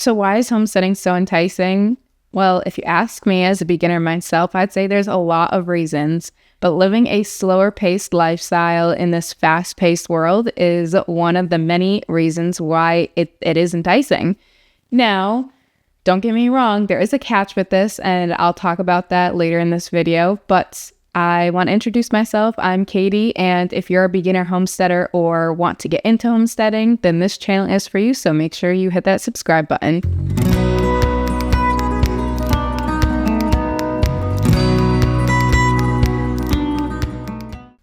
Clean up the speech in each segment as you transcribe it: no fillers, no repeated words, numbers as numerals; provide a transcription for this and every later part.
So why is homesteading so enticing? Well, if you ask me as a beginner myself, I'd say there's a lot of reasons, but living a slower paced lifestyle in this fast paced world is one of the many reasons why it is enticing. Now, don't get me wrong, there is a catch with this, and I'll talk about that later in this video, but I want to introduce myself. I'm Katie, and if you're a beginner homesteader or want to get into homesteading, then this channel is for you, so make sure you hit that subscribe button.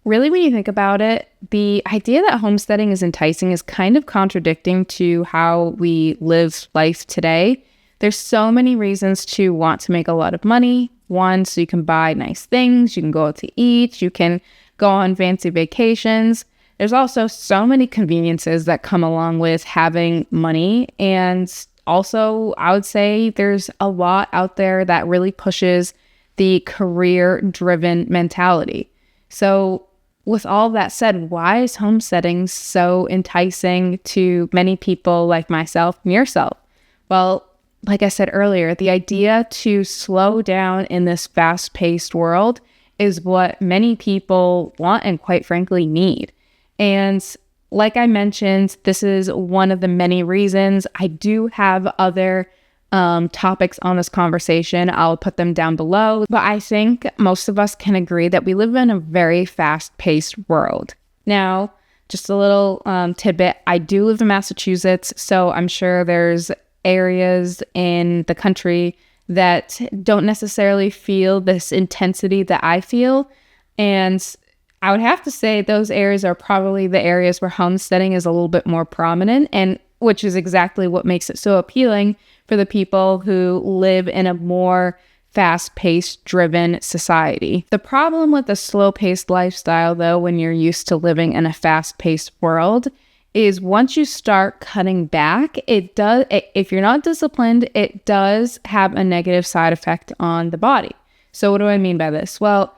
Really, when you think about it, the idea that homesteading is enticing is kind of contradicting to how we live life today. There's so many reasons to want to make a lot of money. One, so you can buy nice things, you can go out to eat, you can go on fancy vacations. There's also so many conveniences that come along with having money. And also, I would say there's a lot out there that really pushes the career-driven mentality. So with all that said, why is homesteading so enticing to many people like myself and yourself? Well, like I said earlier, the idea to slow down in this fast-paced world is what many people want and quite frankly need. And like I mentioned, this is one of the many reasons. I do have other topics on this conversation. I'll put them down below. But I think most of us can agree that we live in a very fast-paced world. Now, just a little tidbit. I do live in Massachusetts, so I'm sure there's areas in the country that don't necessarily feel this intensity that I feel. And I would have to say those areas are probably the areas where homesteading is a little bit more prominent, and which is exactly what makes it so appealing for the people who live in a more fast-paced driven society. The problem with a slow-paced lifestyle, though, when you're used to living in a fast-paced world, is once you start cutting back, if you're not disciplined, it does have a negative side effect on the body. So what do I mean by this? Well,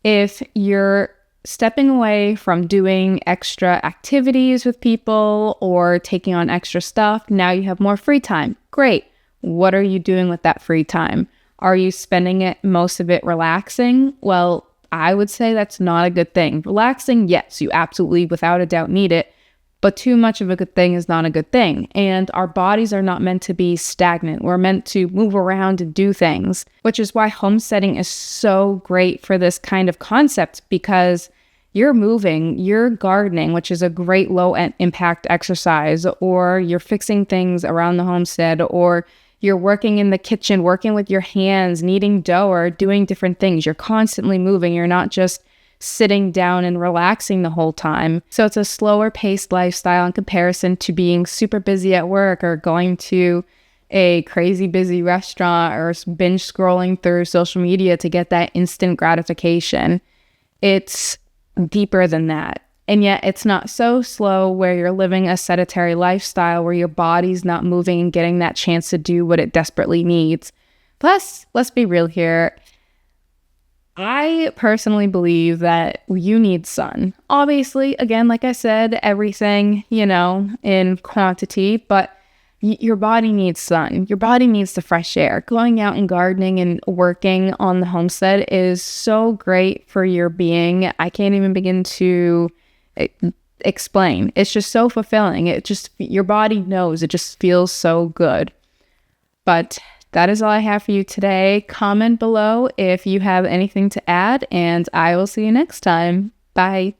if you're stepping away from doing extra activities with people or taking on extra stuff, now you have more free time. Great. What are you doing with that free time? Are you spending most of it relaxing? Well, I would say that's not a good thing. Relaxing, yes, you absolutely, without a doubt, need it. But too much of a good thing is not a good thing. And our bodies are not meant to be stagnant. We're meant to move around and do things, which is why homesteading is so great for this kind of concept, because you're moving, you're gardening, which is a great low impact exercise, or you're fixing things around the homestead, or you're working in the kitchen, working with your hands, kneading dough, or doing different things. You're constantly moving. You're not just sitting down and relaxing the whole time. So it's a slower paced lifestyle in comparison to being super busy at work or going to a crazy busy restaurant or binge scrolling through social media to get that instant gratification. It's deeper than that. And yet it's not so slow where you're living a sedentary lifestyle where your body's not moving and getting that chance to do what it desperately needs. Plus, let's be real here. I personally believe that you need sun. Obviously, again, like I said, everything, in quantity, but your body needs sun. Your body needs the fresh air. Going out and gardening and working on the homestead is so great for your being. I can't even begin to explain. It's just so fulfilling. Your body knows. It just feels so good. But that is all I have for you today. Comment below if you have anything to add, and I will see you next time. Bye.